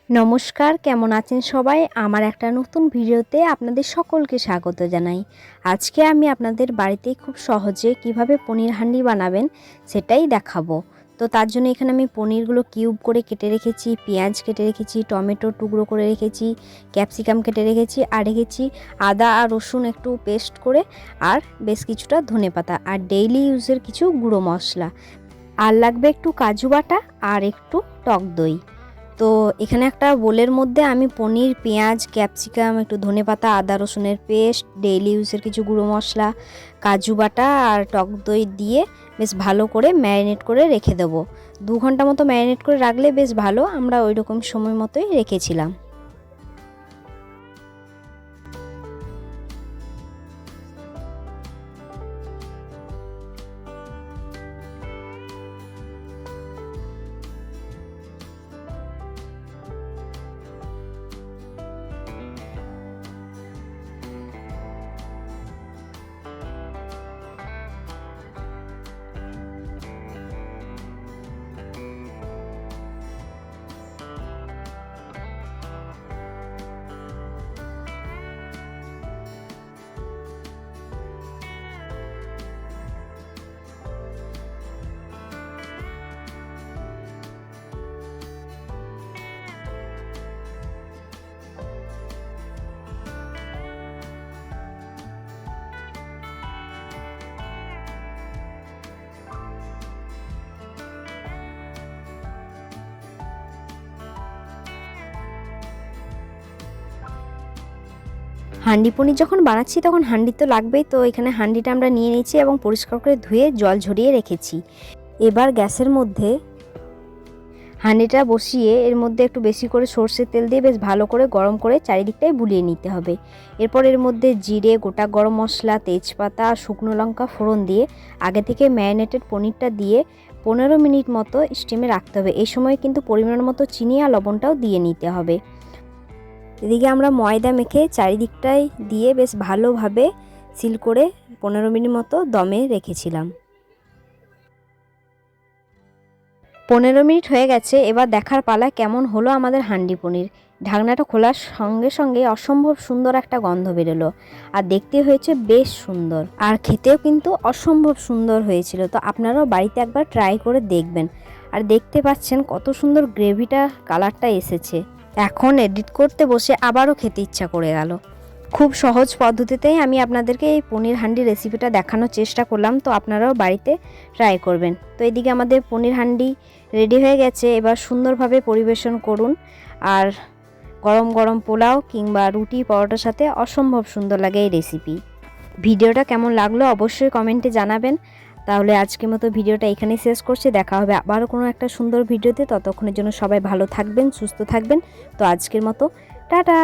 নমস্কার, কেমন আছেন সবাই? আমার একটা নতুন ভিডিওতে আপনাদের সকলকে স্বাগত জানাই। আজকে আমি আপনাদের বাড়িতে খুব সহজে কিভাবে পনির হান্ডি বানাবেন সেটাই দেখাবো। তো তার জন্য এখানে আমি পনিরগুলো কিউব করে কেটে রেখেছি, পেঁয়াজ কেটে রেখেছি, টমেটো টুকরো করে রেখেছি, ক্যাপসিকাম কেটে রেখেছি, আর রেখেছি আদা আর রসুন একটু পেস্ট করে, আর বেশ কিছুটা ধনেপাতা, আর ডেইলি ইউজের কিছু গুঁড়ো মশলা, আর লাগবে একটু কাজু বাটা আর একটু টক দই। তো এখানে একটা বোলের মধ্যে আমি পনির, পেঁয়াজ, ক্যাপসিকাম, একটু ধনেপাতা, আদা রসুনের পেস্ট, ডেইলি ইউজের কিছু গুঁড়ো মশলা, কাজু বাটা আর টক দই দিয়ে বেশ ভালো করে ম্যারিনেট করে রেখে দেবো। 2 ঘন্টা মতো ম্যারিনেট করে রাখলে বেশ ভালো। আমরা ওই রকম সময় মতোই রেখেছিলাম। হাঁডি পনির যখন বানাচ্ছি তখন হাঁডি তো লাগবেই। তো এখানে হাঁডিটা আমরা নিয়ে নিয়েছি এবং পরিষ্কার করে ধুয়ে জল ঝরিয়ে রেখেছি। এবার গ্যাসের মধ্যে হাঁডিটা বসিয়ে এর মধ্যে একটু বেশি করে সর্ষের তেল দিয়ে বেশ ভালো করে গরম করে চারিদিকটাই বুলিয়ে নিতে হবে। এরপর এর মধ্যে জিরে, গোটা গরম মশলা, তেজপাতা, শুকনো লঙ্কা ফোড়ন দিয়ে আগে থেকে ম্যারিনেটেড পনিরটা দিয়ে 15 মিনিট মতো স্টিমে রাখতে হবে। এই সময় কিন্তু পরিমাণ মতো চিনি আর লবণটাও দিয়ে নিতে হবে। এদিকে আমরা ময়দা মেখে চারিদিকটায় দিয়ে বেশ ভালোভাবে সিল করে 15 মিনিট মতো দমে রেখেছিলাম। 15 মিনিট হয়ে গেছে। এবার দেখার পালা কেমন হলো আমাদের হাঁডি পনির। ঢাকনাটা খোলার সঙ্গে সঙ্গে অসম্ভব সুন্দর একটা গন্ধ বেরোলো, আর দেখতে হয়েছে বেশ সুন্দর, আর খেতেও কিন্তু অসম্ভব সুন্দর হয়েছিল। তো আপনারাও বাড়িতে একবার ট্রাই করে দেখবেন। আর দেখতে পাচ্ছেন কত সুন্দর গ্রেভিটা, কালারটা এসেছে। এখন এডিট করতে বসে আবারও খেতে ইচ্ছা করে গেল। খুব সহজ পদ্ধতিতেই আমি আপনাদেরকে এই পনির হান্ডি রেসিপিটা দেখানোর চেষ্টা করলাম। তো আপনারাও বাড়িতে ট্রাই করবেন। তো এদিকে আমাদের পনির হান্ডি রেডি হয়ে গেছে। এবার সুন্দরভাবে পরিবেশন করুন। আর গরম গরম পোলাও কিংবা রুটি পরোটার সাথে অসম্ভব সুন্দর লাগে এই রেসিপি। ভিডিওটা কেমন লাগলো অবশ্যই কমেন্টে জানাবেন। তাহলে আজকের মতো ভিডিওটা এখানেই শেষ করছি। দেখা হবে আবারও কোনো একটা সুন্দর ভিডিওতে। ততক্ষণের জন্য সবাই ভালো থাকবেন, সুস্থ থাকবেন। তো আজকের মতো টাটা।